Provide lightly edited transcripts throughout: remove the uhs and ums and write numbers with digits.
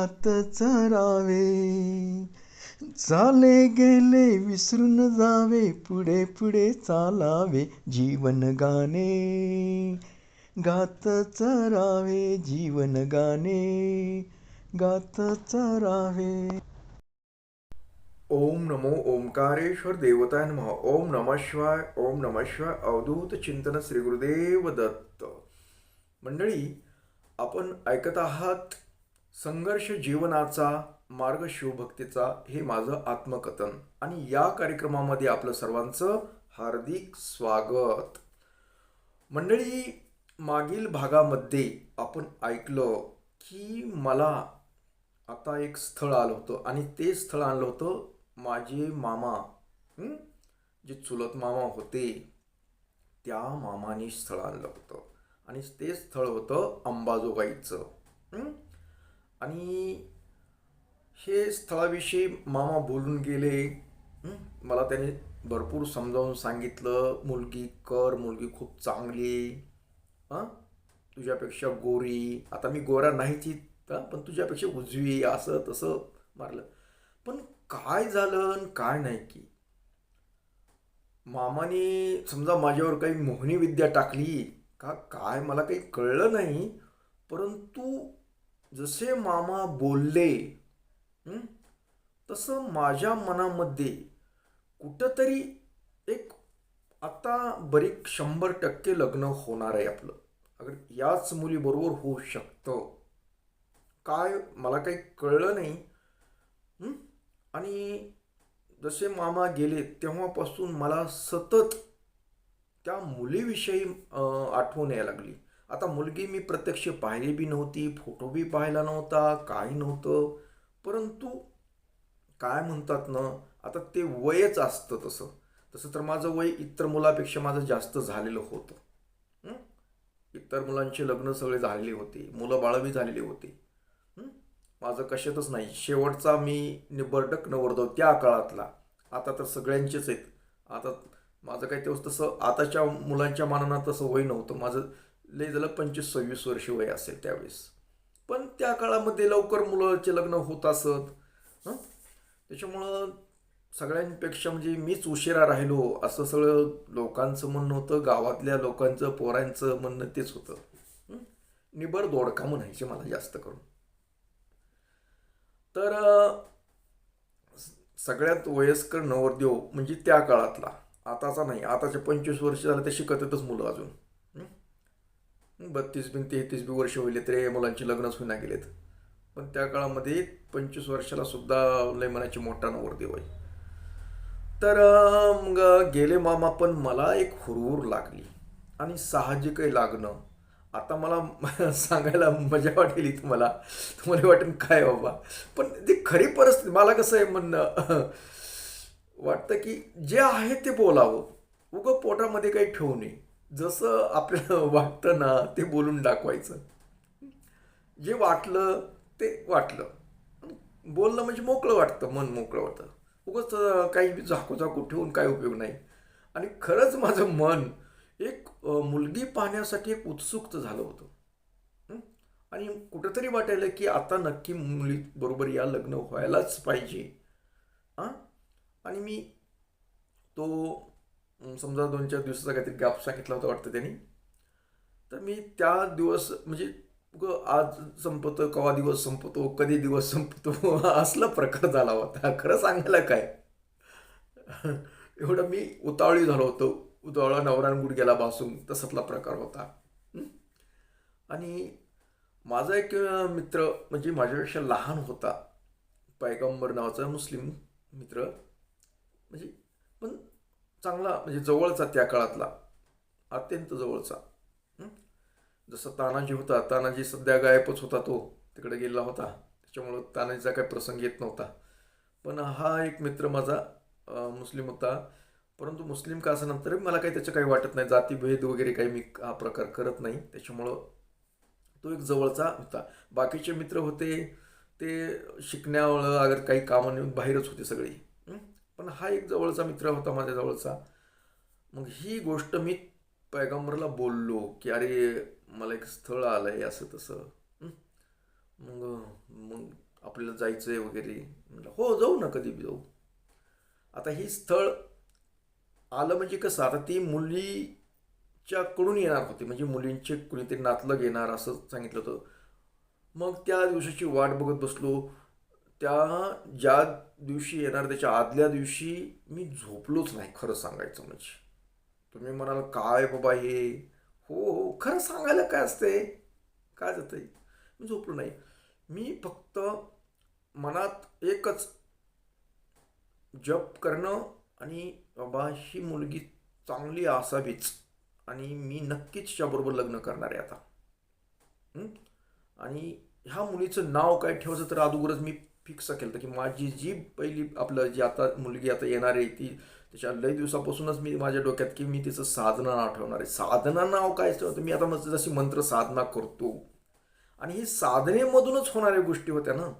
आत चरावे, चाले गेले विसरून जावे, पुढे पुढे चालावे, जीवन गाणे गात चरावे, जीवन गाणे गात चरावे. ओम नमो ओंकारेश्वर देवताय नमः. ओम नमः शिवाय. ओम नमः शिवाय. अवधूत चिंतन श्री गुरुदेव दत्त. मंडळी, आपण ऐकत आहात संघर्ष जीवनाचा मार्ग शिवभक्तीचा, हे माझं आत्मकथन, आणि या कार्यक्रमामध्ये आपलं सर्वांचं हार्दिक स्वागत. मंडळी, मागील भागामध्ये आपण ऐकलं की मला आता एक स्थळ आलं होतं, आणि ते स्थळ आणलं होतं माझे मामा, हं? जे चुलत मामा होते त्या मामाने स्थळ आणलं होतं, आणि ते स्थळ होतं अंबाजोगाईचं. हं? आणि हे स्थळाविषयी मामा बोलून गेले. मला त्याने भरपूर समजावून सांगितलं, मुलगी कर, मुलगी खूप चांगली आहे, तुझ्यापेक्षा गोरी, आता मी गोरा नाहीच, पण तुझ्यापेक्षा उजवी, असं तसं मारलं. पण काय झालं आणि काय नाही की मामाने समजा माझ्यावर काही मोहिनी विद्या टाकली का काय मला काही कळलं नाही. परंतु जसे मामा बोलले, हं, तसं माझ्या मनामध्ये कुठंतरी एक, आता बरीक 100% लग्न होणार आहे आपलं, अगर याच मुलीबरोबर होऊ शकतं, काय मला काही कळलं नाही. हं? आणि जसे मामा गेले तेव्हापासून मला सतत त्या मुलीविषयी आठवण यायला लागली. आता मुलगी मी प्रत्यक्ष पाहिली बी नव्हती, फोटो बी पाहिला नव्हता, काही नव्हतं. परंतु काय म्हणतात ना, आता ते वयच असतं तसं. तसं तर माझं वय इतर मुलापेक्षा माझं जास्त झालेलं होतं. हं? इतर मुलांचे लग्न सगळे झालेले होते, मुलं बाळं बी झालेली होती. हं? माझं कशातच नाही. शेवटचा मी निबर्डक नवरदेव त्या काळातला. आता तर सगळ्यांचेच आहेत. आता माझं काही तेव्हा तसं आताच्या मुलांच्या मानानं तसं वय नव्हतं. माझं लय झालं 25-26 वर्ष वय असेल त्यावेळेस. पण त्या काळामध्ये लवकर मुलाचे लग्न होत असत. हं? त्याच्यामुळं सगळ्यांपेक्षा म्हणजे मीच उशिरा राहिलो असं सगळं लोकांचं म्हणणं होतं. गावातल्या लोकांचं, पोरांचं म्हणणं तेच होतं. हं? निबर दोडका म्हणायचे मला जास्त करून. तर सगळ्यात वयस्कर नवरदेव म्हणजे त्या काळातला, आताचा नाही. आताचे 25 वर्ष झाले ते शिकतच मुलं अजून. 32 बी 33 बी वर्ष होईल तरी मुलांची लग्नच होईना गेलेत. पण त्या काळामध्ये 25 वर्षाला सुद्धा लय मनाची मोठा नवरदेव आहे. तर मग गेले मामा, पण मला एक हुरहुर लागली, आणि साहजिक आहे लागणं. आता मला सांगायला मजा वाटेल तुम्हाला, तुम्हाला वाटेल काय बाबा, पण ती खरी परिस्थिती. मला कसं आहे म्हणणं वाटतं की जे आहे ते बोलावं, उगं पोटामध्ये काही ठेवू नये. जसं आपल्याला वाटतं ना ते बोलून दाखवायचं. जे वाटलं ते वाटलं. बोलणं म्हणजे मोकळं वाटतं, मन मोकळं वाटतं. उगाच काही झाकू झाकू ठेवून काय उपयोग नाही. आणि खरंच माझं मन एक मुलगी पाहण्यासाठी एक उत्सुक झालं होतं. हं? आणि कुठंतरी वाटायला की आता नक्की मुली बरोबर या लग्न व्हायलाच पाहिजे. हां. आणि मी तो समजा 2-4 दिवसाचा काहीतरी गॅप सांगितला होता वाटतं त्यांनी. तर मी त्या दिवस म्हणजे आज संपतो, कवा दिवस संपतो, कधी दिवस संपतो असला प्रकार झाला होता. खरं सांगायला काय, एवढं मी उतावळी झालो होतो. उतावळा नवरा गुडघ्याला भासून तसातला प्रकार होता. हं? आणि माझा एक मित्र म्हणजे माझ्यापेक्षा लहान होता, पैगंबर नावाचा मुस्लिम मित्र, म्हणजे पण चांगला, म्हणजे जवळचा, त्या काळातला अत्यंत जवळचा. हं? जसं तानाजी होता, तानाजी सध्या गायबच होता, तो तिकडे गेला होता, त्याच्यामुळं तानाजीचा काही प्रसंग येत नव्हता. पण हा एक मित्र माझा मुस्लिम होता. परंतु मुस्लिम का असल्यानंतर मला काही त्याचं काही वाटत नाही, जातीभेद वगैरे काही मी हा प्रकार करत नाही, त्याच्यामुळं तो एक जवळचा होता. बाकीचे मित्र होते ते शिकण्यावर अगर काही कामाने बाहेरच होते सगळी. हं? पण हा एक जवळचा मित्र होता माझ्या जवळचा. मग ही गोष्ट मी पैगंबरला बोललो की अरे मला एक स्थळ आलंय असं तसं. हं? मग मग आपल्याला जायचं आहे वगैरे. म्हटलं हो जाऊ ना, कधी बी जाऊ. आता हे स्थळ आलं म्हणजे कसं, आता ती मुलीच्याकडून येणार होती, म्हणजे मुलींचे कुणीतरी नातलग येणार असं सांगितलं होतं. मग त्या दिवसाची वाट बघत बसलो. त्या ज्या दिवशी येणार त्याच्या आदल्या दिवशी मी झोपलोच नाही, खरं सांगायचं म्हणजे. तुम्ही म्हणाल काय बाबा हे, हो हो खरं सांगायला काय असते, काय जातंय. मी झोपलो नाही. मी फक्त मनात एकच जप करणं, आणि बाबा ही मुलगी चांगली असावीच, आणि मी नक्कीच तिच्याबरोबर लग्न करणार आहे आता. हं? आणि ह्या मुलीचं नाव काय ठेवायचं तर अगोदरच मी फिक्स केलं की माझी जी पहिली आपलं जी आता मुलगी आता येणार आहे ती, त्याच्या लई दिवसापासूनच मी माझ्या डोक्यात की मी तिचं साधना नाव ठेवणार आहे. साधना नाव काय ठेवतं मी आता, मग जशी मंत्र साधना करतो, आणि ही साधनेमधूनच होणाऱ्या गोष्टी होत्या ना.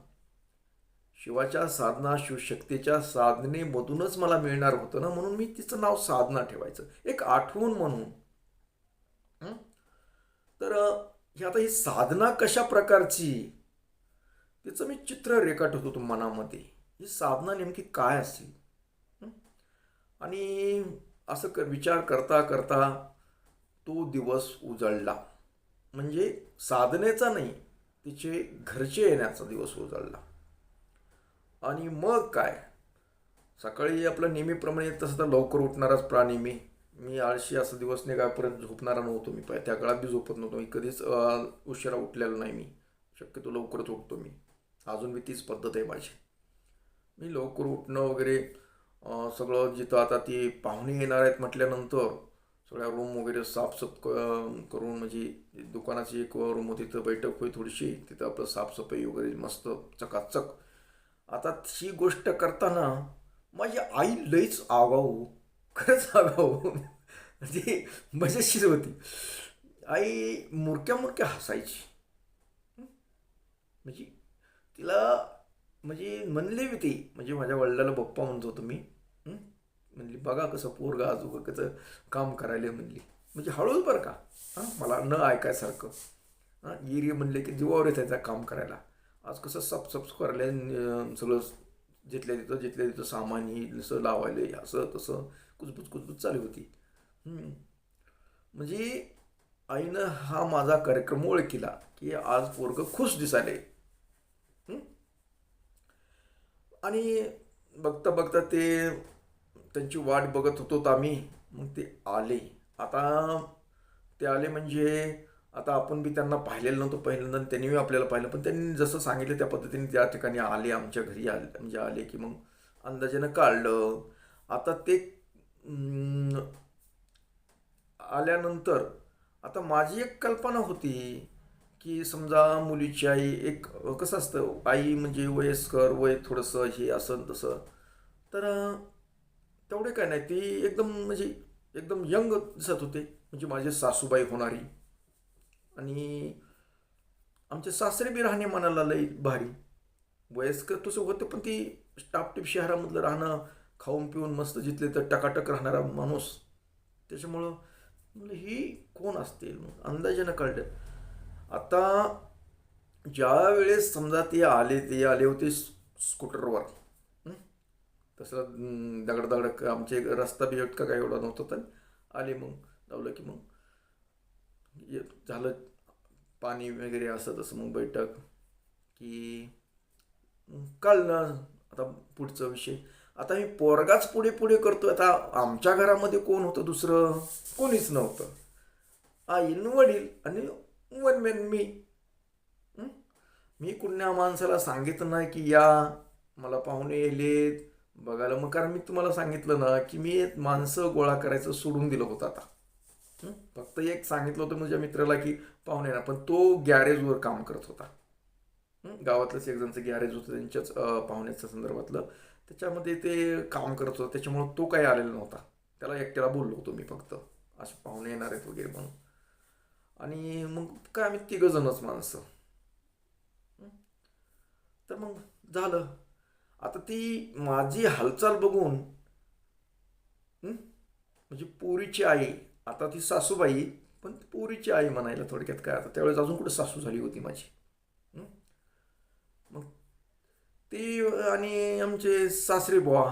शिवाच्या साधना, शिवशक्तीच्या साधनेमधूनच मला मिळणार होतं ना, म्हणून मी तिचं नाव साधना ठेवायचं, एक आठवण म्हणून. हं? तर ही आता ही साधना कशा प्रकारची, तिचं मी चित्र रेखाटत होतो मनामध्ये. ही साधना नेमकी काय असेल. हं? आणि असं विचार करता करता तो दिवस उजळला. म्हणजे साधनेचा नाही, तिचे घरचे येण्याचा दिवस उजळला. आणि मग काय, सकाळी आपलं नेहमीप्रमाणे, तसं तर लवकर उठणाराच प्राणी मी. मी आळशी असं दिवस नाही, परत झोपणारा नव्हतो मी. त्या काळात बी झोपत नव्हतो मी कधीच. उशिरा उठलेलो नाही मी, शक्यतो लवकरच उठतो मी. अजून बी तीच पद्धत आहे माझी. मी लवकर उठणं वगैरे, सगळं जिथं आता ती पाहुणे येणार आहेत म्हटल्यानंतर सगळ्या रूम वगैरे साफसफ करून, म्हणजे दुकानाची एक रूम होती, तिथं बैठक होई थोडीशी, तिथं आपलं साफसफाई वगैरे मस्त चकाचक. आता ही गोष्ट करताना माझी आई लईच आगाऊ, खरंच आगाऊ, म्हणजे मजेशीर होती. आई मुरक्या मुरक्या हसायची. म्हणजे तिला, म्हणजे म्हणली बी ती, म्हणजे माझ्या वडिलाला पप्पा म्हणत होतो मी. म्हणली बघा कसं पोरगा आजोबा कसं काम करायला, म्हणली. म्हणजे हळूच बरं का, हां, मला न ऐकायसारखं. हां, येरी म्हणले की जीवावर येतं काम करायला. आज कसं सपसप करायला, सगळं जिथल्या तिथं सामान ही जसं लावायला, असं तसं कुजबूज कुजबूज चालू होती. म्हणजे आईनं हा माझा कार्यक्रम ओळखीला की आज पोरग खुश दिसायले. आणि बघता बघता ते त्यांची वाट बघत होतो आम्ही. मग ते आले. आता ते आले म्हणजे आता आपण बी त्यांना पाहिलेलं नव्हतं पहिल्यांदा, त्यांनी आपल्याला पाहिलं, पण त्यांनी जसं सांगितलं त्या पद्धतीने त्या ठिकाणी आले, आमच्या घरी आले. म्हणजे आले की मग अंदाजानं काढलं. आता ते आल्यानंतर आता माझी एक कल्पना होती की समजा मुलीची आई, एक कसं असतं, आई म्हणजे वयस्कर, वय थोडंसं हे असं तसं, तर तेवढे काय नाही, ती एकदम म्हणजे एकदम यंग दिसत होते, म्हणजे माझे सासूबाई होणारी. आणि आमचे सासरे बी राहणे मनाला लई भारी, वयस्कर तसं होतं, पण ती टापटीप शहरामधलं राहणं, खाऊन पिऊन मस्त जिथले तर टकाटक राहणारा माणूस. त्याच्यामुळं म्हणलं ही कोण असतील, मग अंदाजानं कळलं. आता ज्या वेळेस समजा ते आले होते स्कूटरवर. तसं दगड दगड आमचे रस्ता बी का काय एवढा नव्हता, तर आले. मग लावलं की मग झालं पाणी वगैरे असं तसं, मग बैठक की कळलं आता पुढचा विषय. आता मी पोरगाच पुढे पुढे करतोय. आता आमच्या घरामध्ये कोण होतं, दुसरं कोणीच नव्हतं. आईन वडील आणि वन मॅन मी. मी कुण्या माणसाला सांगितलं नाही की या मला पाहुणे येलेत बघायला. मग कारण मी तुम्हाला सांगितलं ना की मी माणसं गोळा करायचं सोडून दिलं होतं आता. फक्त एक सांगितलं होतं माझ्या मित्राला की पाहुणे ना, पण तो गॅरेजवर काम करत होता. गावातलंच एक जणचं गॅरेज होतं त्यांच्याच पाहुण्याच्या संदर्भातलं, त्याच्यामध्ये ते काम करत होतं. त्याच्यामुळं तो काही आलेला नव्हता. त्याला एकट्याला बोललो होतो मी फक्त, असे पाहुणे येणार आहेत वगैरे म्हणून. आणि मग काय आम्ही तिघंजणच माणसं. तर मग झालं. आता ती माझी हालचाल बघून, म्हणजे पोरीची आई, आता ती सासूबाई, पण पोरीची आई म्हणायला थोडक्यात काय, आता त्यावेळेस अजून कुठे सासू झाली होती माझी. मग ती आणि आमचे सासरे बुवा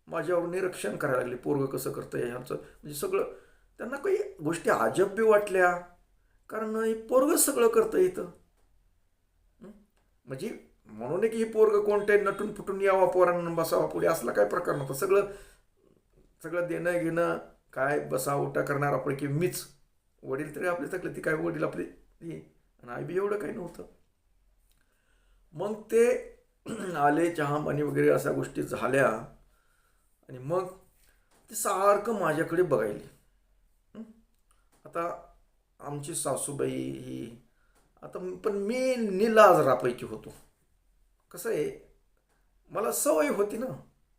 माझ्यावर निरीक्षण करायला लागले, पोरगं कसं करतंय ह्याचं, म्हणजे सगळं त्यांना काही गोष्टी अजब बी वाटल्या, कारण हे पोरगं सगळं करतं इथं. हं? म्हणजे म्हणून की हे पोरगं कोणते नटून फुटून यावा पोरांना बसावा पुढे असला काय प्रकार नव्हता. सगळं सगळं देणं घेणं काय बसा उठा करणारापैकी मीच. वडील तरी आपले थकले, ती काय वडील आपले हे, आणि आई बी एवढं काही नव्हतं. मग ते आले, चहा पाणी वगैरे अशा गोष्टी झाल्या, आणि मग ते सारखं माझ्याकडे बघायले. हं? आता आमची सासूबाई ही, आता पण मी निलाजरापैकी होतो. कसं आहे, मला सवय होती ना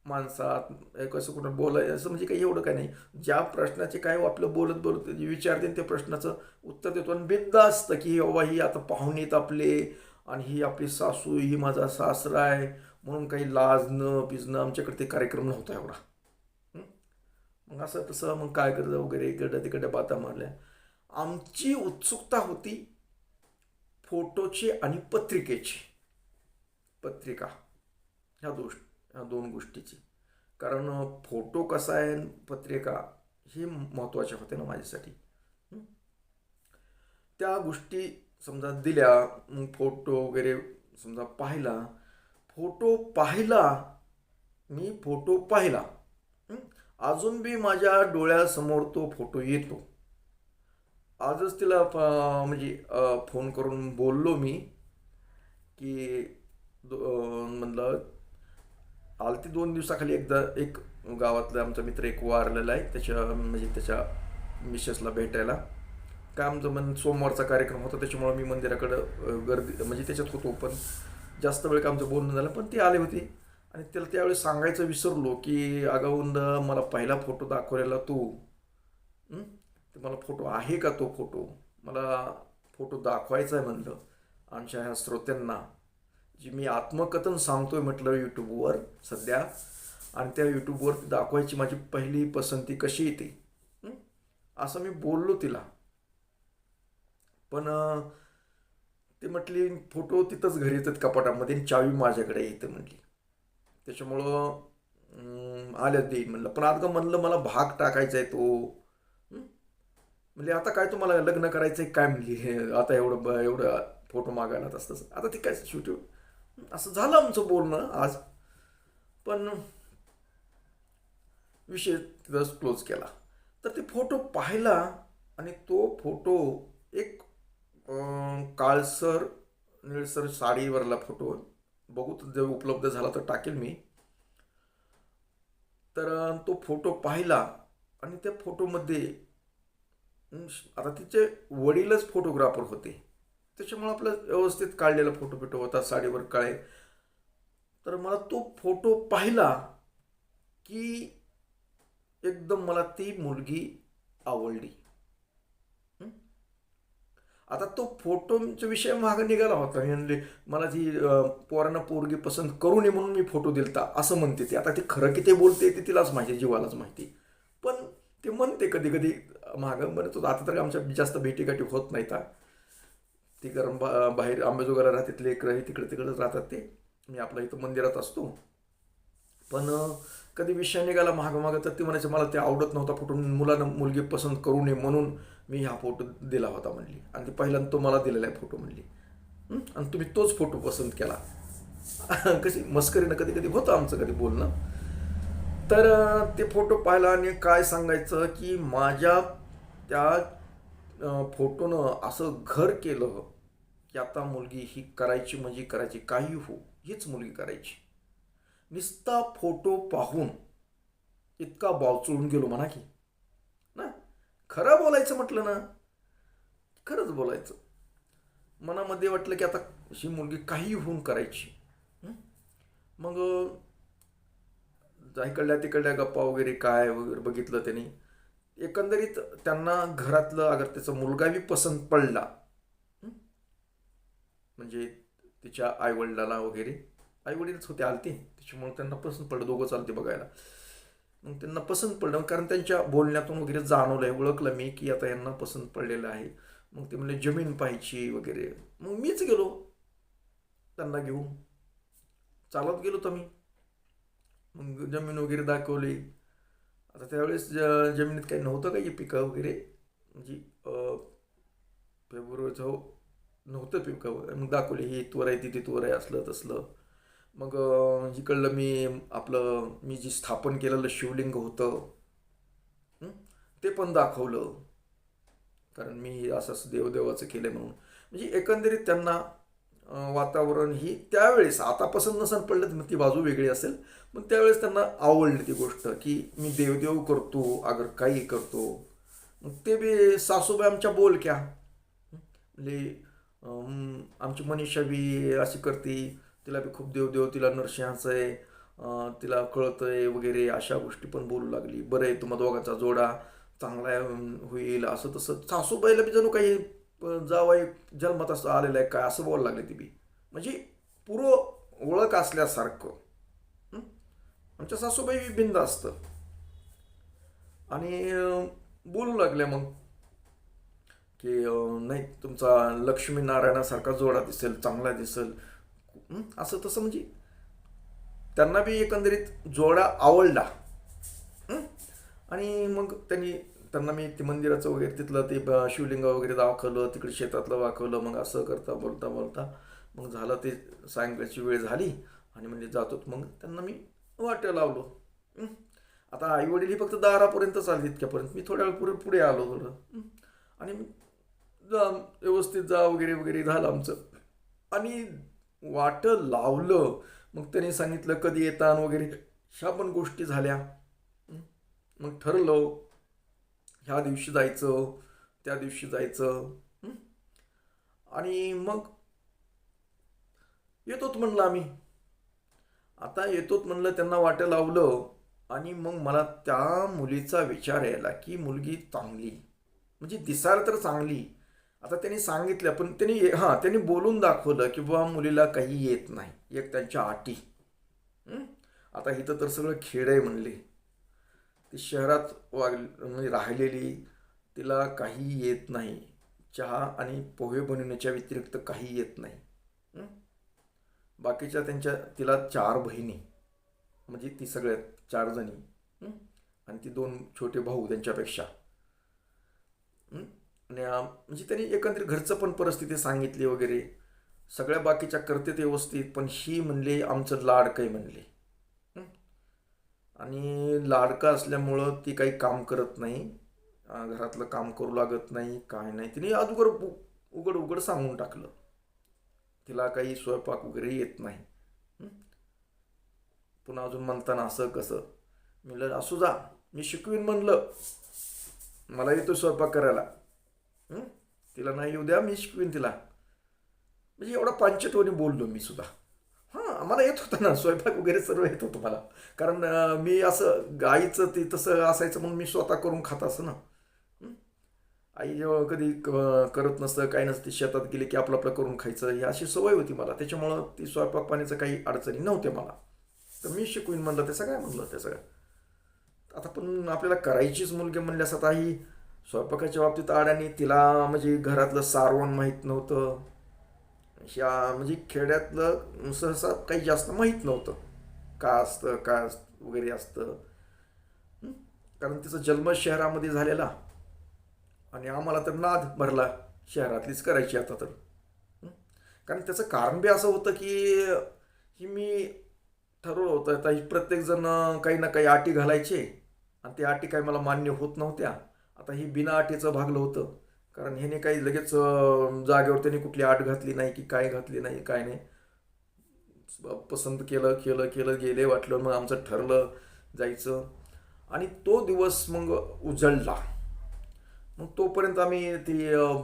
माणसात कसं कुठं बोलायचं, असं म्हणजे काही एवढं काही नाही. ज्या प्रश्नाचे काय आपलं बोलत बोलत जे विचारते त्या प्रश्नाचं उत्तर देतो, आणि बिनधास्त की बाबा ही आता पाहुणेत आपले, आणि ही आपली सासू, ही माझा सासरा आहे, म्हणून काही लाजणं पिजणं आमच्याकडे ते कार्यक्रम नव्हता एवढा. हं? मग असं तसं मग काय करतं वगैरे, इकडं तिकडं बाता मारल्या. आमची उत्सुकता होती फोटोची आणि पत्रिकेची, पत्रिका, ह्या दोन गोष्टीची. कारण फोटो कसा आहे आणि पत्रिका ही महत्त्वाच्या होते ना माझ्यासाठी. हं? त्या गोष्टी समजा दिल्या, मग फोटो वगैरे समजा पाहिला, फोटो पाहिला, मी फोटो पाहिला. हं? अजून बी माझ्या डोळ्यासमोर तो फोटो येतो. आजच तिला म्हणजे फोन करून बोललो मी की म्हणलं, आलती 2 दिवसाखाली एकदा एक गावातला आमचा मित्र एक वारलेला आहे, त्याच्या म्हणजे त्याच्या मिसेसला भेटायला. काय आमचं सोमवारचा कार्यक्रम होता, त्याच्यामुळं मी मंदिराकडं गर्दी म्हणजे त्याच्यात होतो, पण जास्त वेळ काय आमचं बोलणं झालं. पण ती आली होती, आणि त्याला त्यावेळेस सांगायचं विसरलो की अगाऊन मला पहिला फोटो दाखवलेला तू, हं? तर मला फोटो आहे का, तो फोटो मला फोटो दाखवायचा आहे म्हणलं आमच्या ह्या श्रोत्यांना, जी मी आत्मकथन सांगतोय म्हटलं यूट्यूबवर सध्या, आणि त्या यूट्यूबवर दाखवायची माझी पहिली पसंती कशी येते. हं? असं मी बोललो तिला. पण ती म्हटली फोटो तिथंच घरी येतात कपाटामध्ये, आणि चावी माझ्याकडे येते म्हटली. त्याच्यामुळं आल्या देईन म्हणलं. पण आता म्हणलं मला भाग टाकायचा आहे तो. हं? म्हणजे आता काय तुम्हाला लग्न करायचं आहे काय म्हणली, हे आता एवढं एवढं फोटो मागायला तसं. आता ती काय शेवटी असं झालं आमचं बोलणं आज. पण विषय तिथंच क्लोज केला. तर ते फोटो पाहिला, आणि तो फोटो एक काळसर निळसर साडीवरला फोटो, बघू जर उपलब्ध झाला तर टाकेल मी. तर तो फोटो पाहिला, आणि त्या फोटोमध्ये आता तिचे वडीलच फोटोग्राफर होते, त्याच्यामुळे आपलं व्यवस्थित काढलेला फोटो बिटो होता, साडीवर काळे. तर मला तो फोटो पाहिला की एकदम मला ती मुलगी आवडली. हं? आता तो फोटोचा विषय मागं निघाला होता, म्हणजे मला ती पोरांना पोरगी पसंत करू नये म्हणून मी फोटो दिलता असं म्हणते ती. आता ते खरं किती बोलते ते तिलाच माहिती, जीवालाच माहिती. पण ते म्हणते कधी कधी मागं म्हणत होतं. आता तर आमच्या जास्त भेटीगाठी होत नाहीत. ती कारण बाहेर आंबेजोगाईला राहतात, लेकरं हे तिकडे तिकडेच राहतात ते, मी आपला इथं मंदिरात असतो. पण कधी विषय निघाला मागं मागं, तर ती म्हणायचं मला ते आवडत नव्हता फोटो, मुलानं मुलगी पसंत करू नये म्हणून मी हा फोटो दिला होता म्हणली, आणि ती पहिल्यांदा तो मला दिलेला आहे फोटो म्हणली. आणि तुम्ही तोच फोटो पसंत केला. कशी मस्करीनं कधी कधी होतं आमचं कधी बोलणं. तर ते फोटो पाहिला, आणि काय सांगायचं की माझ्या त्या फोटोनं असं घर केलं की आता मुलगी ही करायची म्हणजे करायची, काही हो हीच मुलगी करायची. नुसता फोटो पाहून इतका बावचळून गेलो म्हणा की ना. खरं बोलायचं म्हटलं ना, खरंच बोलायचं. मनामध्ये वाटलं की आता ही मुलगी काही होऊन करायची. मग इकडल्या तिकडल्या गप्पा वगैरे काय वगैरे बघितलं त्यांनी. एकंदरीत त्यांना घरातलं अगर त्याचा मुलगा बी पसंत पडला, म्हणजे तिच्या आईवडिलाला वगैरे, आईवडीलच होते आलते, त्याच्यामुळे त्यांना पसंत पडलं, दोघं चालते बघायला. मग त्यांना पसंत पडलं, कारण त्यांच्या बोलण्यातून वगैरे जाणवलं आहे, ओळखलं मी की आता यांना पसंत पडलेलं आहे. मग ते म्हणजे जमीन पाहायची वगैरे. मग मीच गेलो त्यांना घेऊन. चालत गेलो तर मी. मग जमीन वगैरे दाखवली. आता त्यावेळेस जमिनीत काही नव्हतं काही पिकं वगैरे, म्हणजे फेब्रुवारीचं हो नव्हतं पिकं. मग दाखवली, ही त्वर आहे ती त्वर आहे, असलं तसलं. मग इकडलं मी जी स्थापन केलेलं शिवलिंग होतं, हं, ते पण दाखवलं. कारण मी असं देवदेवाचं केलं म्हणून. म्हणजे एकंदरीत त्यांना वातावरण ही त्यावेळेस, आता पसंत नसेल पडलं तर ती बाजू वेगळी असेल, पण त्यावेळेस त्यांना आवडली ती गोष्ट की मी देवदेव करतो, अगर काही करतो. मग ते बी सासूबाई आमच्या बोलक्या, म्हणजे आमची मनीषा बी अशी करते, तिला बी खूप देवदेव, तिला नरसिंहाचं आहे, तिला कळतंय वगैरे, अशा गोष्टी पण बोलू लागली. बरं आहे, तुम्हा दोघांचा जोडा चांगला होईल, असं तसं. सासूबाईला बी जणू काही जावाई जन्मात असं आलेलं आहे काय, असं बोलायला लागले ती बी. म्हणजे पुरं ओळख असल्यासारखं. हं? आमच्या सासूबाई बिनधास्त. आणि बोलू लागल्या मग की नाही, तुमचा लक्ष्मीनारायणासारखा जोडा दिसेल, चांगला दिसेल, असं तसं. म्हणजे त्यांना बी एकंदरीत जोडा आवडला. हं? आणि मग त्यांना मी ते मंदिराचं वगैरे तिथलं ते शिवलिंग वगैरे दाखवलं, तिकडे शेतातलं दाखवलं. मग असं करता बोलता बोलता मग झालं ते, सायंकाळची वेळ झाली आणि म्हणजे जातो. मग त्यांना मी वाट्या लावलो. हं? आता आई वडील फक्त दारापर्यंतच आले, तितक्यापर्यंत मी थोड्या वेळ पुढे पुढे आलो थोडं. आणि जा, व्यवस्थित जा वगैरे वगैरे झालं आमचं. आणि वाटं लावलं. मग त्यांनी सांगितलं कधी येतात वगैरे, ह्या पण गोष्टी झाल्या. मग ठरलं ह्या दिवशी जायचं, त्या दिवशी जायचं. आणि मग येतोत म्हणलं आम्ही. आता येतोत म्हणलं, त्यांना वाटं लावलं. आणि मग मला त्या मुलीचा विचार यायला की मुलगी चांगली, म्हणजे दिसायला तर चांगली. आता त्यांनी सांगितलं, पण त्यांनी बोलून दाखवलं की बाबा मुलीला काही येत नाही, एक त्यांच्या अटी. आता इथं तर सगळं खेड आहे म्हणले, ती शहरात म्हणजे राहिलेली, तिला काही येत नाही, चहा आणि पोहे बनवण्याच्या व्यतिरिक्त काही येत नाही. बाकीच्या तिला 4 बहिणी, म्हणजे ती सगळ्यात 4 जणी, आणि ती 2 छोटे भाऊ त्यांच्यापेक्षा. आणि म्हणजे त्यांनी एकंदरीत घरचं पण परिस्थिती सांगितली वगैरे. सगळ्या बाकीच्या करते ते व्यवस्थित, पण ही म्हणले आमचं लाडकं आहे म्हणले. आणि लाडका असल्यामुळं ती काही काम करत नाही, घरातलं काम करू लागत नाही, काय नाही. तिने अगोदर उघड उघड सांगून टाकलं, तिला काही स्वयंपाक वगैरे येत नाही. पुन्हा अजून म्हणताना असं कसं, म्हणलं असू जा, मी शिकवीन म्हणलं, मला येतो स्वयंपाक करायला. तिला नाही येऊ द्या, मी शिकवीन तिला. म्हणजे एवढा पंचटोनी बोललो मी सुद्धा. हां, मला येत होतं ना स्वयंपाक वगैरे, सर्व येत होतं मला. कारण मी असं गाईचं ते तसं असायचं म्हणून मी स्वतः करून खात असं ना. आई जेव्हा कधी करत नसतं, काही नसतं, शेतात गेले की आपलं आपलं करून खायचं, ही अशी सवय होती मला. त्याच्यामुळं ती स्वयंपाक पाण्याचं काही अडचणी नव्हत्या मला. तर मी शिकवीन म्हणलं, ते सगळ्या म्हणलं ते सगळं. आता पण आपल्याला करायचीच मुलगी म्हणल्यास, आता ही स्वयंपाकाच्या बाबतीत अडाणी, तिला म्हणजे घरातलं सारवण माहीत नव्हतं. ह्या म्हणजे खेड्यातलं सहसा काही जास्त माहीत नव्हतं, काय वगैरे असतं. कारण तिचा जन्म शहरामध्ये झालेला, आणि आम्हाला तर नाद भरला शहरातलीच करायची आता तर. कारण त्याचं कारण बी असं होतं की मी ठरवलं होतं, आता प्रत्येकजण काही ना काही अटी घालायचे, आणि त्या अटी काही मला मान्य होत नव्हत्या. आता ही बिना अटीचं भागलं होतं. कारण ह्याने काही लगेच जागेवर त्यांनी कुठली अट घातली नाही की काय घातली नाही, काय नाही. पसंत केलं केलं केलं गेले, वाटलं, मग आमचं ठरलं जायचं. आणि तो दिवस मग उजळला. मग तोपर्यंत आम्ही ती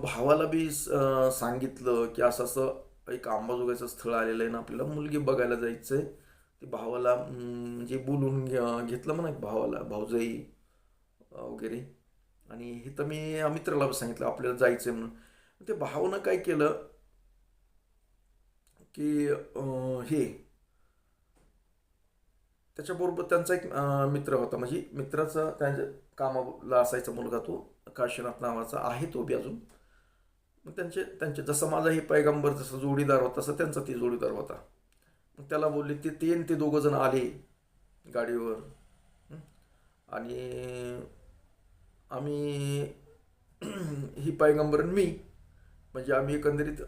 भावाला बी सांगितलं की असं असं एक अंबाजोगाईचं स्थळ आलेलं आहे ना, आपल्याला मुलगी बघायला जायचं आहे. ते भावाला म्हणजे बोलून घेतलं म्हणा भावाला, भाऊजाई वगैरे. आणि हे तर मी मित्राला सांगितलं आपल्याला जायचं आहे म्हणून. ते भावानं काय केलं की हे त्याच्याबरोबर त्यांचा एक मित्र होता, म्हणजे मित्राचा त्यांच्या कामाला असायचा मुलगा, तो काशीनाथ नावाचा आहे, तो बी अजून. मग त्यांचे जसं माझा हे पैगंबर जसं जोडीदार होता, तसं त्यांचा ती जोडीदार होता. मग त्याला बोलले ते आणि ते दोघं जण आले गाडीवर. हं. आणि आम्ही ही पैगंबर आणि मी, म्हणजे आम्ही एकंदरीत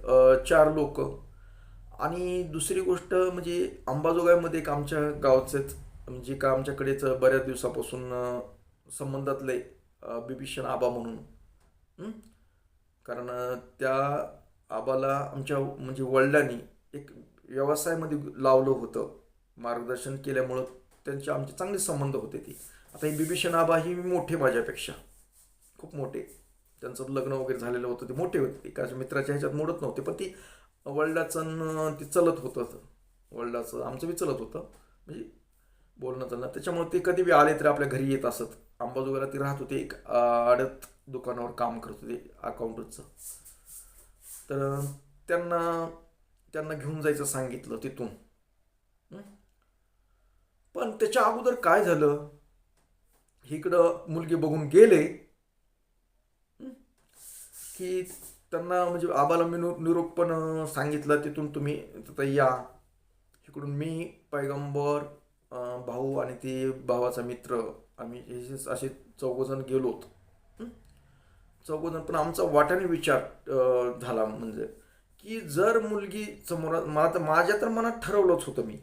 4 लोक. आणि दुसरी गोष्ट म्हणजे अंबाजोगाईमध्ये एक आमच्या गावचेच, म्हणजे का आमच्याकडेच बऱ्याच दिवसापासून संबंधातले बिभीषण आबा म्हणून. हं? कारण त्या आबाला आमच्या म्हणजे वडिलांनी एक व्यवसायामध्ये लावलं होतं, मार्गदर्शन केल्यामुळं त्यांचे आमचे चांगले संबंध होते ते. आता हे बिभीषण आबा ही मोठे माझ्यापेक्षा, खूप मोठे. त्यांचं लग्न वगैरे झालेलं होतं, ते मोठे होते, एकाच्या मित्राच्या ह्याच्यात मोडत नव्हते. पण ती वडिलाचं ते चलत होतं, वडिलाचं आमचं बी चलत होतं, म्हणजे बोलणं चालणं. त्याच्यामुळे ते कधी बी आले तरी आपल्या घरी येत असत. अंबाजोगाईला ते राहत होते, एक आडत दुकानावर काम करत होते अकाउंटचं. तर त्यांना त्यांना घेऊन जायचं सांगितलं तिथून. हं? पण त्याच्या अगोदर काय झालं, इकडं मुलगी बघून गेले. हं? की त्यांना म्हणजे आबाला मी निरोप पण सांगितला, तिथून तुम्ही तिथं या. इकडून मी, पैगंबर, भाऊ आणि ते भावाचा मित्र, आम्ही असे 4 जण गेलोत. हं? 4 जण. पण आमचा वाटाने विचार झाला, म्हणजे की जर मुलगी समोर, मला तर माझ्या तर मनात ठरवलंच होतं मी,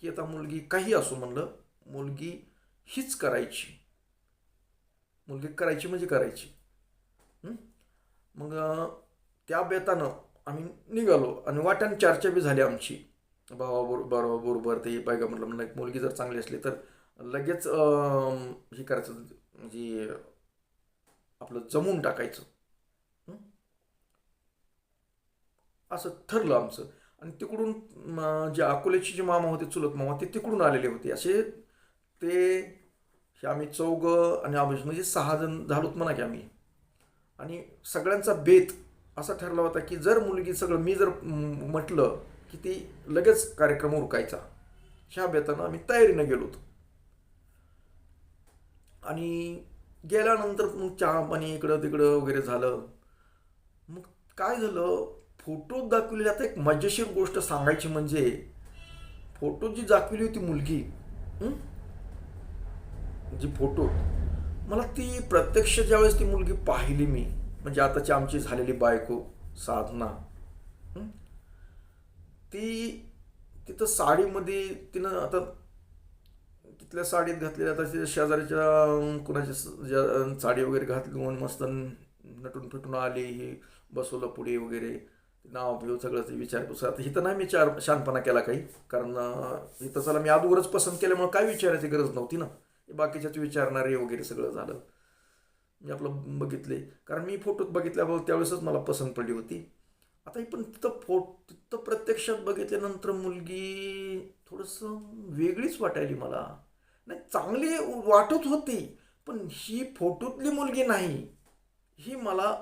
की आता मुलगी काही असो म्हणलं, मुलगी हीच करायची, मुलगी करायची म्हणजे करायची. हं? मग त्या बेतानं आम्ही निघालो आणि वाट्यानं चर्चा बी झाली आमची बरोबर. ते पैगंबरला म्हणलं एक मुलगी जर चांगली असली तर लगेच हे करायचं, म्हणजे आपलं जमून टाकायचं. हं? असं ठरलं आमचं. आणि तिकडून जे अकोल्याचे जे मामा होते, चुलत मामा, ते तिकडून आलेले होते. असे ते हे आम्ही 4 आणि आम्ही म्हणजे 6 जण झालोत म्हणा की आम्ही. आणि सगळ्यांचा बेत असा ठरला होता की जर मुलगी सगळं मी जर म्हटलं की ती लगेच कार्यक्रम उरकायचा. ह्या बेतानं आम्ही तयारीनं गेलो होतो. आणि गेल्यानंतर मग चहा पाणी इकडं तिकडं वगैरे झालं. मग काय झालं, फोटोत दाखवलेली, आता एक मजेशीर गोष्ट सांगायची म्हणजे, फोटोत जी दाखवली होती मुलगी, हं? जी फोटो, मला ती प्रत्यक्ष ज्यावेळेस ती मुलगी पाहिली मी, म्हणजे आताची आमची झालेली बायको साधना, हं? ती तिथं साडीमध्ये, तिनं आता तिथल्या साडीत घातलेल्या, आता तिच्या शेजारीच्या कुणाची साडी वगैरे घातली, मस्त नटून फिटून आली, ही बसवलं पुढे वगैरे, नाव बिव सगळं विचारपूस. आता इथं नाही मी शहाणपणा केला काही, कारण इथं चला मी अगोदरच पसंत केल्यामुळे काय विचारायची गरज नव्हती ना. बाकीच्याच विचारणारे वगैरे सगळं झालं. मी आपलं बघितले, कारण मी फोटोत बघितल्याबरोबर त्यावेळेसच मला पसंत पडली होती. आता ही पण तिथं प्रत्यक्षात बघितल्यानंतर मुलगी थोडंसं वेगळीच वाटायली मला. नाही, चांगली वाटत होती, पण ही फोटोतली मुलगी नाही, ही मला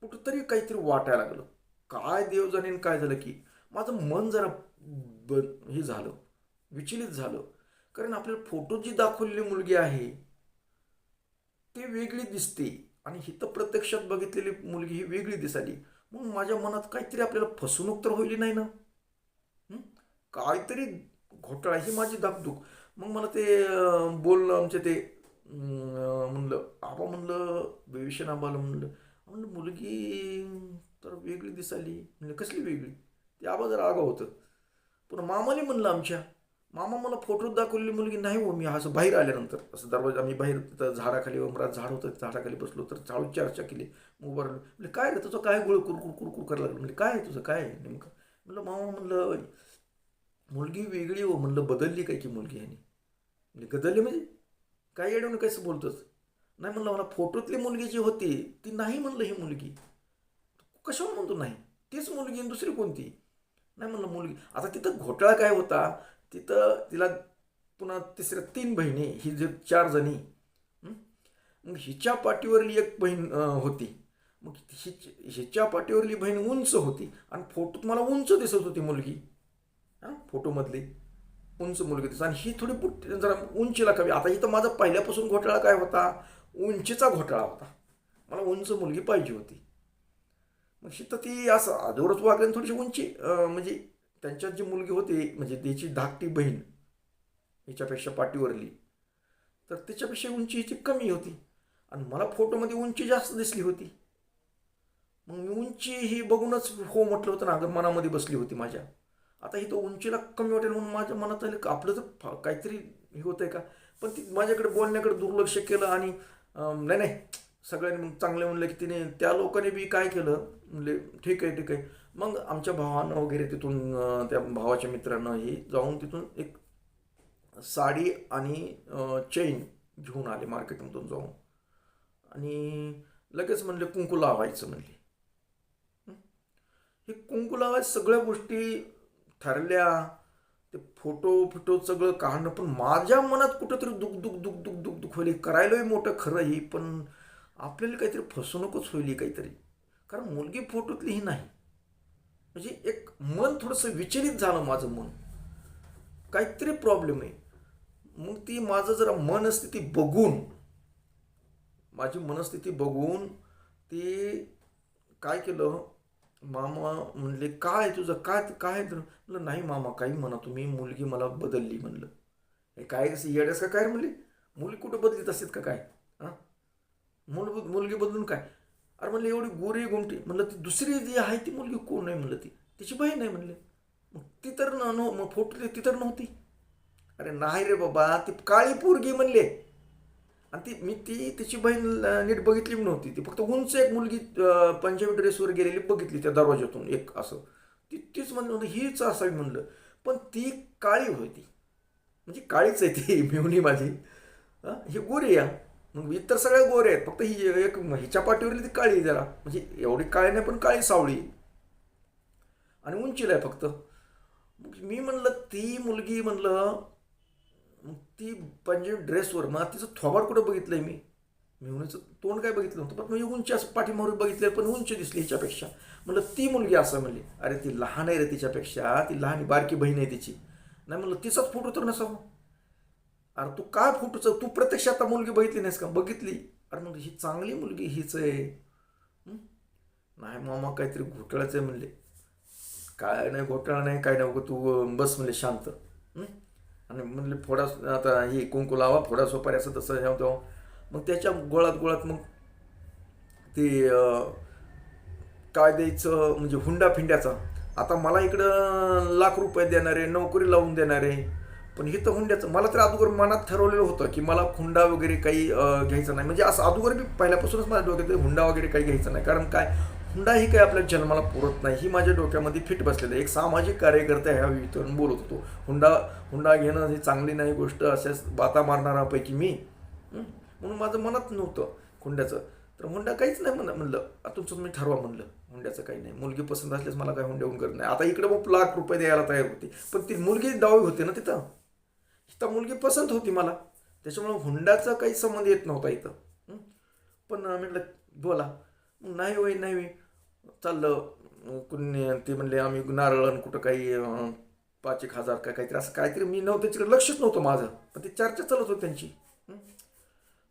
कुठंतरी काहीतरी वाटायला लागलं. काय देव जाणीन काय झालं, की माझं मन जरा हे झालं, विचलित झालं. कारण आपल्याला फोटोत जी दाखवलेली मुलगी आहे ती वेगळी दिसते, आणि हिथं प्रत्यक्षात बघितलेली मुलगी ही वेगळी दिसाली. मग माझ्या मनात काहीतरी आपल्याला फसवणूक तर होईल नाही ना. हं? काहीतरी घोटाळा, ही माझी धाकधूक. मग मला ते बोललं आमचे ते, म्हणलं आबा, म्हणलं भविष्य आबाला म्हणलं म्हणलं मुलगी तर वेगळी दिसाली. म्हणलं कसली वेगळी? ते आबा जरा आगाव होतं. पण मामाने म्हणलं आमच्या, मामा मला फोटोत दाखवलेली मुलगी नाही हो. मी असं बाहेर आल्यानंतर, असं दरवाजा, आम्ही बाहेर तिथं झाडाखाली, उमरात झाड होतं, झाडाखाली बसलो, तर चाळू चर्चा केली. मग उभं राहिलो, म्हणजे काय रे तुझं काय गोळ कुरकुर कुरकुर करायला लागलं. म्हणजे काय आहे तुझं, काय आहे नेमकं? म्हणलं मामा, म्हणलं मुलगी वेगळी हो, म्हणलं बदलली काय की मुलगी ह्याने. म्हणजे बदलली म्हणजे काय येडवून कसं बोलतोस? नाही म्हणलं, मला फोटोतली मुलगी जी होती ती नाही म्हणलं ही मुलगी. कशावर म्हणतो नाही, तीच मुलगी आणि दुसरी कोणती? नाही म्हणलं मुलगी. आता तिथं घोटाळा काय होता, तिथं तिला पुन्हा तिसऱ्या 3 बहिणी, ही जे 4 जणी. हं? मग हिच्या पाठीवरली एक बहीण होती. मग हिच्या पाठीवरली बहीण उंच होती, आणि फोटोत मला उंच दिसत होती मुलगी. हां, फोटोमधली उंच मुलगी दिसत, आणि ही थोडी जरा उंचीला कमी. आता इथं माझा पहिल्यापासून घोटाळा काय होता, उंचीचा घोटाळा होता. मला उंच मुलगी पाहिजे होती. मग तर ती असं आजवरच वागल्याने थोडीशी उंची म्हणजे त्यांच्यात जी मुलगी होती म्हणजे त्याची धाकटी बहीण हिच्यापेक्षा पाठीवरली, तर तिच्यापेक्षा उंची हिची कमी होती आणि मला फोटोमध्ये उंची जास्त दिसली होती. मग मी उंची ही बघूनच हो म्हटलं होतं ना, अगं मनामध्ये बसली होती माझ्या. आता ही तो उंचीला कमी वाटेल म्हणून माझ्या मनात आलं का आपलं तर काहीतरी हे होतंय का. पण ती माझ्याकडे बोलण्याकडे दुर्लक्ष केलं आणि नाही नाही सगळ्यांनी मग चांगले म्हणलं की तिने त्या लोकांनी बी काय केलं म्हणले ठीक आहे ठीक आहे. मग आमच्या भावानं वगैरे तिथून त्या भावाच्या मित्रानं ही जाऊन तिथून एक साडी आणि चेन घेऊन आले मार्केटमधून जाऊन आणि लगेच म्हणले कुंकू लावायचं म्हणले. हे कुंकू लावायचं सगळ्या गोष्टी ठरल्या, ते फोटो सगळं काढणं, पण माझ्या मनात कुठंतरी दुख दुख दुख दुख दुख दुख होईल. करायलाही मोठं खरं ही, पण आपल्याला काहीतरी फसवणूकच होईल काहीतरी. कारण मुलगी फोटोतली ही नाही. म्हणजे एक मन थोडंसं विचलित झालं माझं मन, काहीतरी प्रॉब्लेम आहे. मग ती माझं जरा मनस्थिती बघून, माझी मनस्थिती बघून ते काय केलं, मामा म्हणले काय तुझं काय काय म्हणलं नाही मामा काही म्हणा तुम्ही, मुलगी मला बदलली म्हणलं. हे काय कसं येड्यास का काय म्हणले, मुली कुठं बदलीत असतात का काय, हां मुलगी बदलून काय. अरे म्हणलं एवढी गोरी गुमटी म्हणलं, ती दुसरी जी आहे ती मुलगी कोण नाही म्हणलं, ती तिची बहीण आहे म्हणले. मग ती तर मग फोटो ती तर नव्हती. अरे नाही रे बाबा ती काळी पोरगी म्हणले. आणि ती तिची बहीण नीट बघितली नव्हती. ती फक्त उंच एक मुलगी पंजाबी ड्रेसवर गेलेली बघितली त्या दरवाज्यातून एक असं. तीच म्हणलं हीच असावी म्हणलं. पण ती काळी होती, म्हणजे काळीच आहे ती मेवणी माझी. ही गोरी या, मग इतर सगळ्या गोरे आहेत, फक्त ही एक हिच्या पाठीवरली ती काळी जरा, म्हणजे एवढी काळी नाही पण काळी सावळी आणि उंचीला आहे फक्त. मग मी म्हणलं ती मुलगी म्हणलं, मग ती पंजाबी ड्रेसवर मग तिचं थोबाड कुठं बघितलंय मी, मेहुणीचं तोंड काय बघितलं नव्हतं, पण मी उंची असं पाठीमारून बघितलं पण उंची दिसली हिच्यापेक्षा. म्हणलं ती मुलगी असं म्हणली. अरे ती लहान आहे रे तिच्यापेक्षा, ती लहान बारकी बहीण आहे तिची. नाही म्हणलं तिचाच फोटो तर नसावा. अरे तू काय फोटोचं, तू प्रत्यक्ष आता मुलगी बघितली नाहीस का, बघितली. अरे मग ही चांगली मुलगी हीच आहे. नाही मामा काहीतरी घोटाळाच आहे म्हणले. काय नाही घोटाळा नाही काय नाही, तू बस म्हणले शांत. आणि म्हणले फोडा आता ही कुंकू लावा, फोडा सोपारी असं तसं ह्या तेव्हा. मग त्याच्या गोळात मग ते काय द्यायचं म्हणजे हुंडा फिंड्याचा. आता मला इकडं लाख रुपये देणारे, नोकरी लावून देणारे, पण हे तर हुंड्याचं. मला तर अगोदर मनात ठरवलेलं होतं की मला हुंडा वगैरे काही घ्यायचं नाही. म्हणजे असं अगोदर मी पहिल्यापासूनच माझ्या डोक्यात हुंडा वगैरे काही घ्यायचं नाही. कारण काय हुंडा ही काही आपल्या जन्माला पुरत नाही, ही माझ्या डोक्यामध्ये फिट बसलेलं आहे. एक सामाजिक कार्यकर्ता ह्या विषयावरून बोलत होतो. हुंडा घेणं ही चांगली नाही गोष्ट, अशाच बाता मारणारापैकी मी. म्हणून माझं मनात नव्हतं हुंड्याचं. तर हुंडा काहीच नाही म्हणलं तुमचं तुम्ही ठरवा म्हणलं, हुंड्याचं काही नाही. मुलगी पसंत असल्यास मला काही हुंड्याहून करत नाही. आता इकडं मग लाख रुपये द्यायला तयार होती, पण ती मुलगी डावी होती ना तिथं. इथं मुलगी पसंत होती मला, त्याच्यामुळे हुंड्याचा काही संबंध येत नव्हता इथं. पण म्हटलं बोला, मग नाही होय नाही होय चाललं. कुणी ते म्हणले आम्ही नारळ कुठं काही 5,000 का काहीतरी असं काहीतरी. मी नव्हतं तिकडे लक्षच नव्हतं माझं, पण ती चर्चा चालत होती त्यांची.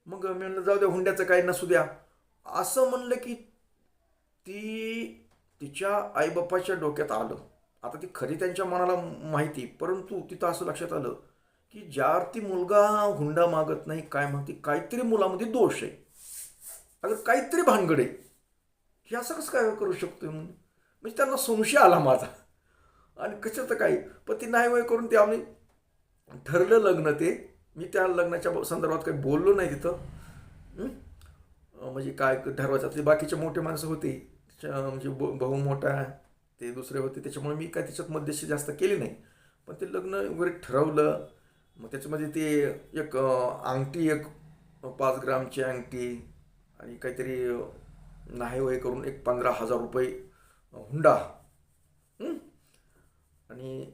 मग मी म्हणलं जाऊ द्या हुंड्याचं काही नसू द्या असं म्हणलं की तिच्या आईबापाच्या डोक्यात आलं. आता ती खरी त्यांच्या मनाला माहिती, परंतु तिथं असं लक्षात आलं की ज्या ती मुलगा हुंडा मागत नाही काय मागते, काहीतरी मुलामध्ये दोष आहे, अगर काहीतरी भानगड आहे. हे असं कसं काय करू शकतोय म्हणून म्हणजे त्यांना संशय आला माझा. आणि कशाचं काही, पण ती नाही वय करून ते आम्ही ठरलं लग्न. ते मी त्या लग्नाच्या संदर्भात काही बोललो नाही तिथं. म्हणजे काय ठरवायचं, ते बाकीचे मोठे माणसं होते, म्हणजे भाऊ मोठा ते दुसरे होते, त्याच्यामुळे मी काय त्याच्यात मध्यस्थी जास्त केली नाही. पण ते लग्न वगैरे ठरवलं. मग त्याच्यामध्ये ते एक अंगठी, एक 5 ग्रामची अंगठी आणि काहीतरी नाही वय करून एक 15,000 रुपये हुंडा. आणि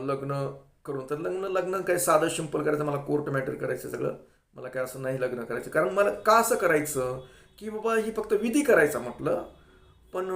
लग्न करून तर लग्न काय साधं सिंपल करायचं. मला कोर्ट मॅटर करायचं सगळं, मला काय असं नाही लग्न करायचं. कारण मला का असं करायचं की बाबा ही फक्त विधी करायचा म्हटलं, पण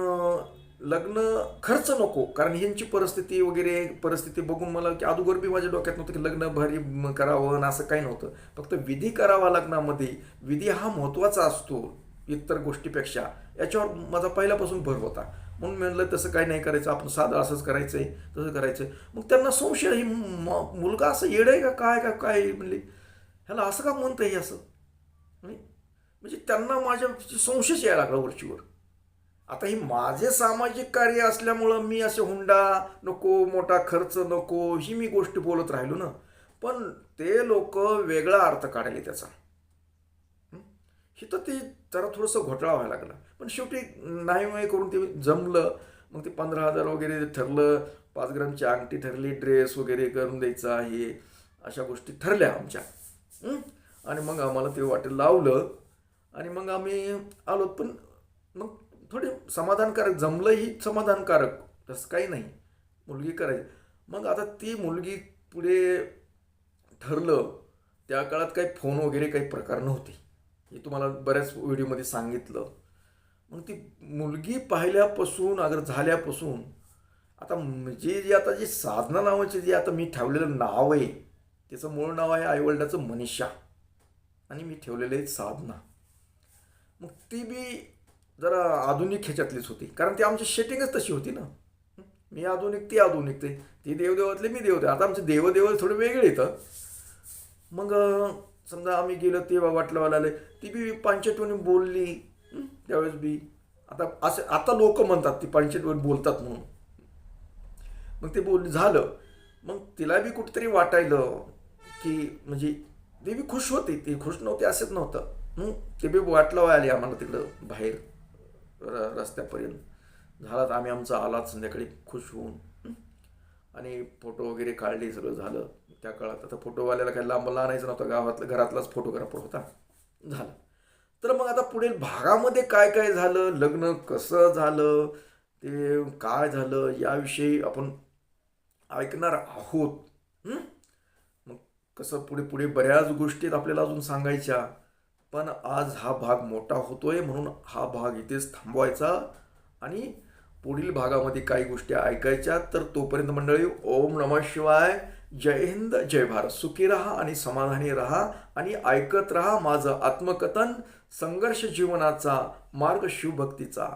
लग्न खर्च नको. कारण ह्यांची परिस्थिती बघून मला की अगोदर बी माझ्या डोक्यात नव्हतं की लग्न भारी करावं असं काही नव्हतं. फक्त विधी करावा लग्नामध्ये. विधी हा महत्त्वाचा असतो इतर गोष्टीपेक्षा, याच्यावर माझा पहिल्यापासून भर होता. म्हणून मी म्हणलं तसं काही नाही करायचं, आपण साधं असंच करायचं आहे, तसं करायचं आहे. मग त्यांना संशय, ही मुलगा असं येड आहे का काय म्हणले, ह्याला असं का म्हणतं हे असं. म्हणजे त्यांना माझ्या संशयच यायला लागला वरचीवर. आता ही माझे सामाजिक कार्य असल्यामुळं मी असे हुंडा नको, मोठा खर्च नको, ही मी गोष्ट बोलत राहिलो ना. पण ते लोक वेगळा अर्थ काढले त्याचा. हे तर ते जरा थोडंसं घोटाळा व्हायला लागला. पण शेवटी नाही करून ते जमलं. मग ते 15,000 वगैरे ठरलं, 5 ग्रामची अंगठी ठरली, ड्रेस वगैरे करून द्यायचा, हे अशा गोष्टी ठरल्या आमच्या. आणि मग आम्हाला ते वाटेल लावलं आणि मग आम्ही आलो. पण मग थोडे समाधानकारक जमलंही, समाधानकारक तसं काही नाही, मुलगी करायची. मग आता ती मुलगी पुढे ठरलं, त्या काळात काही फोन वगैरे काही प्रकार नव्हते, हे तुम्हाला बऱ्याच व्हिडिओमध्ये सांगितलं. मग ती मुलगी पाहिल्यापासून अगर झाल्यापासून आता जी आता जी साधना नावाची जी आता मी ठेवलेलं नाव आहे, त्याचं मूळ नाव आहे आईवडिलाचं मनीषा, आणि मी ठेवलेलं आहे साधना. मग ती बी जरा आधुनिक ह्याच्यातलीच होती, कारण ती आमची सेटिंगच तशी होती ना. मी आधुनिक, ती आधुनिक, ती देवदेवातले, मी देवदेव. आता आमचे देवदेव थोडे वेगळे येतं. मग समजा आम्ही गेलो, ते वाटलं आले, ती बी पांचटवणी बोलली त्यावेळेस बी. आता लोक म्हणतात ती पांचटवणी बोलतात म्हणून. मग ते बोलली, झालं. मग तिला बी कुठेतरी वाटायलं की म्हणजे ती बी खुश होती, ती खुश नव्हती असंच नव्हतं. ते बी वाटलं आली आम्हाला तिकडं बाहेर रस्त्यापर्यंत. झालात आम्ही आमचा आलात संध्याकाळी खुश होऊन, आणि फोटो वगैरे काढले, सगळं झालं. त्या काळात आता फोटोवाल्याला काही लांब आणायचं नव्हतं, गावातलं घरातलाच फोटोग्राफर होता. झालं. तर मग आता पुढील भागामध्ये काय काय झालं, लग्न कसं झालं, ते काय झालं, याविषयी आपण ऐकणार आहोत. मग कसं पुढे पुढे बऱ्याच गोष्टी आपल्याला अजून सांगायच्या, पण आज हा भाग मोठा होतोय म्हणून हा भाग इथेच थांबवायचा आणि पुढील भागामध्ये काही गोष्टी ऐकायच्या. तर तोपर्यंत मंडळी, ओम नमः शिवाय, जय हिंद, जय भारत. सुखी राहा आणि समाधानी राहा आणि ऐकत राहा माझं आत्मकथन, संघर्ष जीवनाचा मार्ग शिवभक्तीचा.